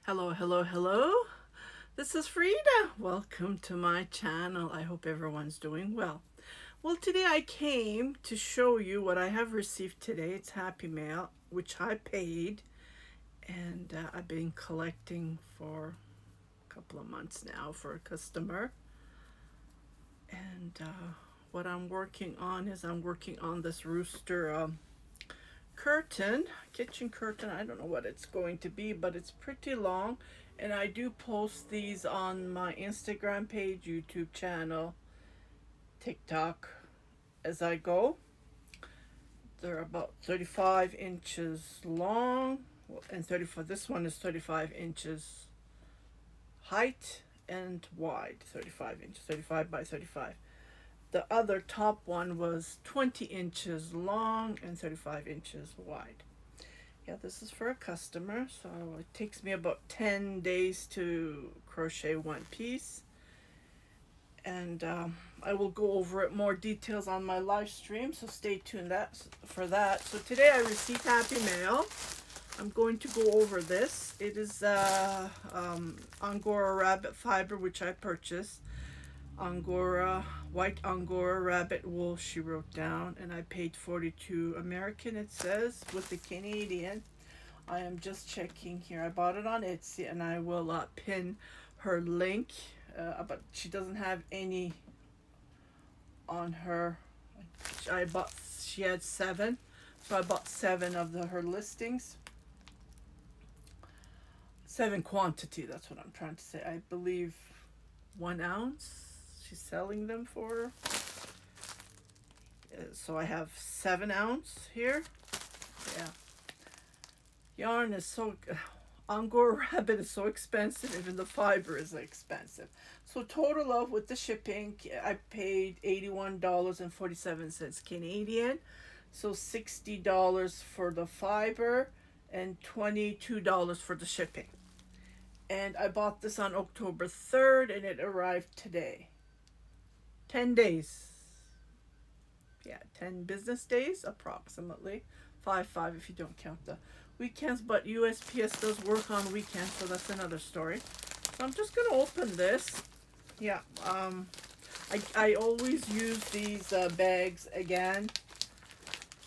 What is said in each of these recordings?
Hello, hello, hello. This is Frida. Welcome to my channel. I hope everyone's doing well. Well, today I came to show you what I have received today. It's Happy Mail, which I paid, and I've been collecting for a couple of months now for a customer. And what I'm working on is I'm working on this rooster curtain, kitchen curtain. I don't know what it's going to be, but it's pretty long. And I do post these on my Instagram page, YouTube channel, TikTok as I go. They're about 35 inches long, and 35. This one is 35 inches height and wide, 35 inches, 35 by 35. The other top one was 20 inches long and 35 inches wide. Yeah, this is for a customer, so it takes me about 10 days to crochet one piece. And I will go over it more details on my live stream, so stay tuned for that. So today I received Happy Mail. I'm going to go over this. It is Angora rabbit fiber, which I purchased. Angora, white Angora rabbit wool, she wrote down, and I paid 42 American, it says, with the Canadian. I am just checking here. I bought it on Etsy, and I will pin her link, but she doesn't have any on her. She had 7, so I bought 7 of her listings. 7 quantity, that's what I'm trying to say. I believe 1 ounce she's selling them for. So I have 7 ounce here. Yeah. Yarn is so, Angora rabbit is so expensive, even the fiber is expensive. So total of, with the shipping, I paid $81.47 Canadian. So $60 for the fiber and $22 for the shipping. And I bought this on October 3rd and it arrived today. 10 days. Yeah, 10 business days approximately. 5 if you don't count the weekends, but USPS does work on weekends, so that's another story. So I'm just gonna open this. Yeah, I always use these bags again.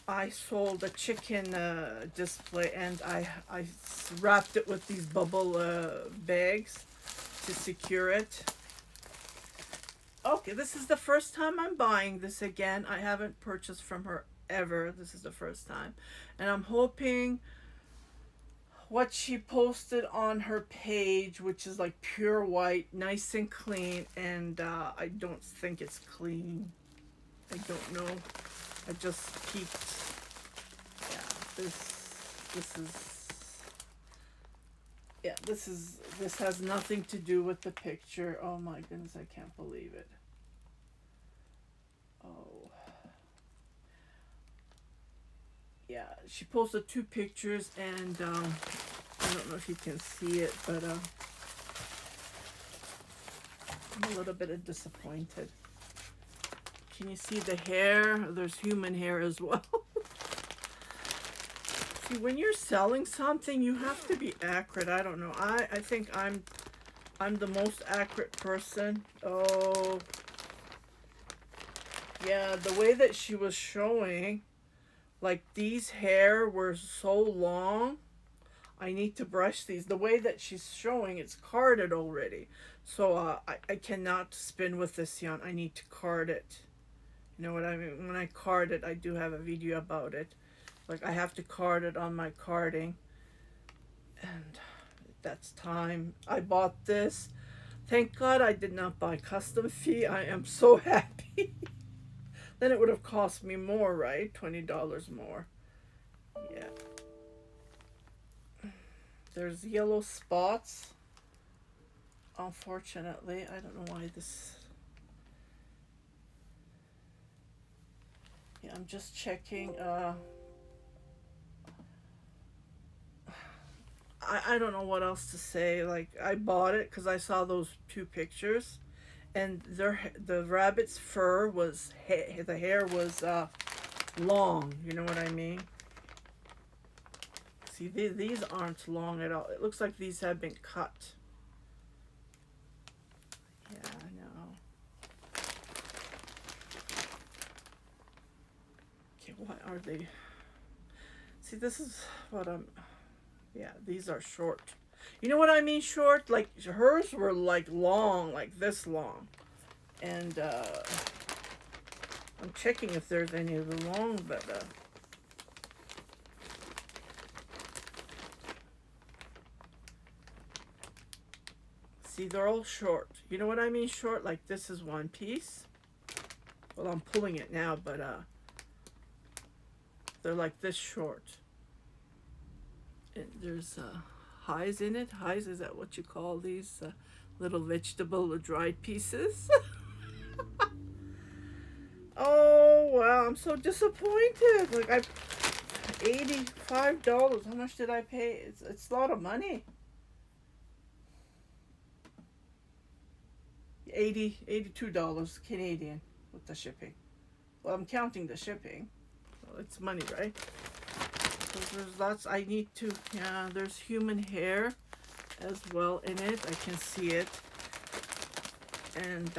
I sold a chicken display, and I wrapped it with these bubble bags to secure it. Okay, this is the first time I'm buying this again. I haven't purchased from her ever. This is the first time. And I'm hoping what she posted on her page, which is like pure white, nice and clean, and I don't think it's clean. I don't know. I just peeked. Yeah, this has nothing to do with the picture. Oh my goodness, I can't believe it. Oh. Yeah, she posted 2 pictures, and I don't know if you can see it, but I'm a little bit disappointed. Can you see the hair? There's human hair as well. See, when you're selling something, you have to be accurate. I don't know. I think I'm the most accurate person. Oh, yeah, the way that she was showing, like these hair were so long. I need to brush these. The way that she's showing, it's carded already. So I cannot spin with this yarn. I need to card it. You know what I mean? When I card it, I do have a video about it. Like, I have to card it on my carding. And that's time. I bought this. Thank God I did not buy custom fee. I am so happy. Then it would have cost me more, right? $20 more. Yeah. There's yellow spots. Unfortunately, I don't know why this... Yeah, I'm just checking. I don't know what else to say. Like, I bought it because I saw those 2 pictures, and the rabbit's fur was the hair was long. You know what I mean? See, these aren't long at all. It looks like these have been cut. Yeah, I know. Okay, what are they? See, this is what I'm... Yeah, these are short. You know what I mean short? Like, hers were like long, like this long. And I'm checking if there's any of the long, but see, they're all short. You know what I mean short? Like, this is one piece. Well, I'm pulling it now, but they're like this short. And there's highs in it. Highs, is that what you call these little vegetable or dried pieces? Oh, wow, I'm so disappointed. Like, $85. How much did I pay? It's a lot of money. $82 Canadian with the shipping. Well, I'm counting the shipping. Well, it's money, right? So there's lots. I need to, yeah, there's human hair as well in it. I can see it. And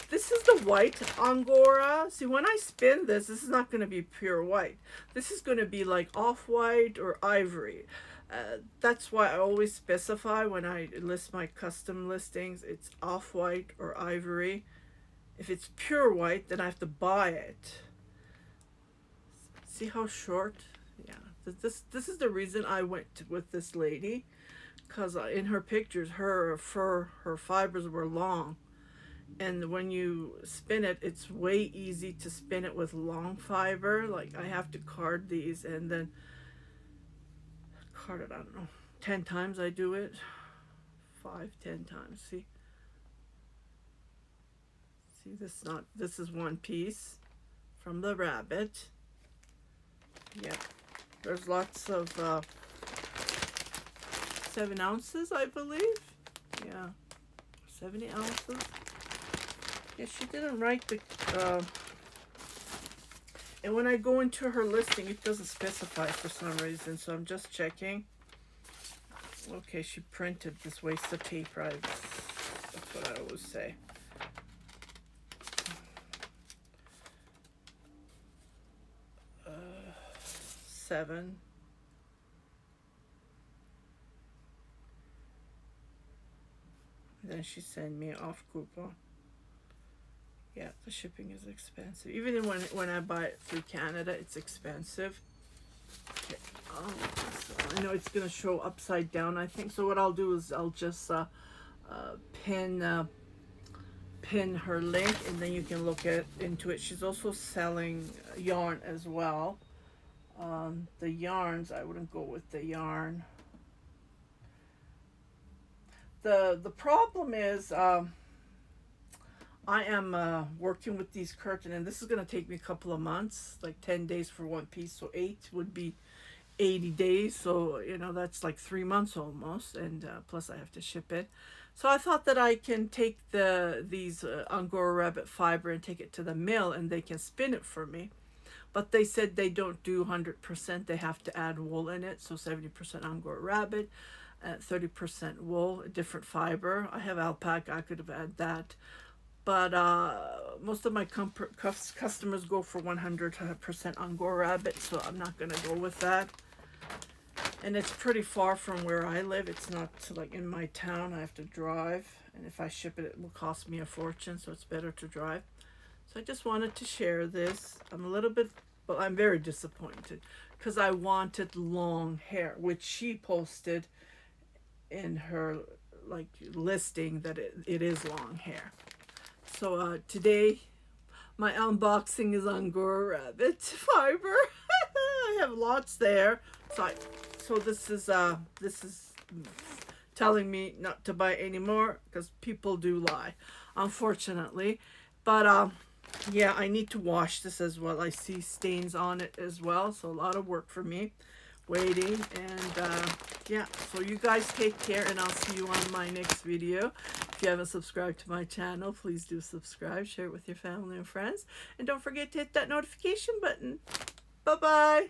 this is the white Angora. See, when I spin this is not going to be pure white. This is going to be like off-white or ivory. That's why I always specify when I list my custom listings, it's off-white or ivory. If it's pure white, then I have to buy it. See how short? Yeah, this is the reason I went with this lady, because in her pictures, her fibers were long. And when you spin it, it's way easy to spin it with long fiber. Like, I have to card these and then card it, I don't know, 10 times I do it. 5-10 times. See, this is one piece from the rabbit. Yeah, there's lots of 7 ounces, I believe. Yeah, 70 ounces. Yeah, she didn't write the, and when I go into her listing, it doesn't specify for some reason, so I'm just checking. Okay, she printed this waste of paper. That's what I always say. $7. Then she sent me an off coupon. Yeah, the shipping is expensive. Even when I buy it through Canada, it's expensive. Okay. Oh, so I know it's gonna show upside down, I think. So what I'll do is I'll just pin her link, and then you can look into it. She's also selling yarn as well. The yarns, I wouldn't go with the yarn. The problem is I am working with these curtains, and this is going to take me a couple of months, like 10 days for one piece, so 8 would be 80 days, so you know that's like 3 months almost, and plus I have to ship it. So I thought that I can take these Angora rabbit fiber and take it to the mill, and they can spin it for me. But they said they don't do 100%, they have to add wool in it, so 70% Angora rabbit, 30% wool, a different fiber. I have alpaca, I could have added that. But most of my customers go for 100% Angora rabbit, so I'm not going to go with that. And it's pretty far from where I live. It's not like in my town. I have to drive. And if I ship it, it will cost me a fortune, so it's better to drive. So I just wanted to share this. I'm a little bit, well, I'm very disappointed because I wanted long hair, which she posted in her like listing that it is long hair. So today my unboxing is Angora rabbit fiber. I have lots there. So this is telling me not to buy anymore because people do lie, unfortunately. But yeah, I need to wash this as well. I see stains on it as well, so a lot of work for me waiting. And yeah, so you guys take care, and I'll see you on my next video. If you haven't subscribed to my channel, please do subscribe, share it with your family and friends, and don't forget to hit that notification button. Bye bye.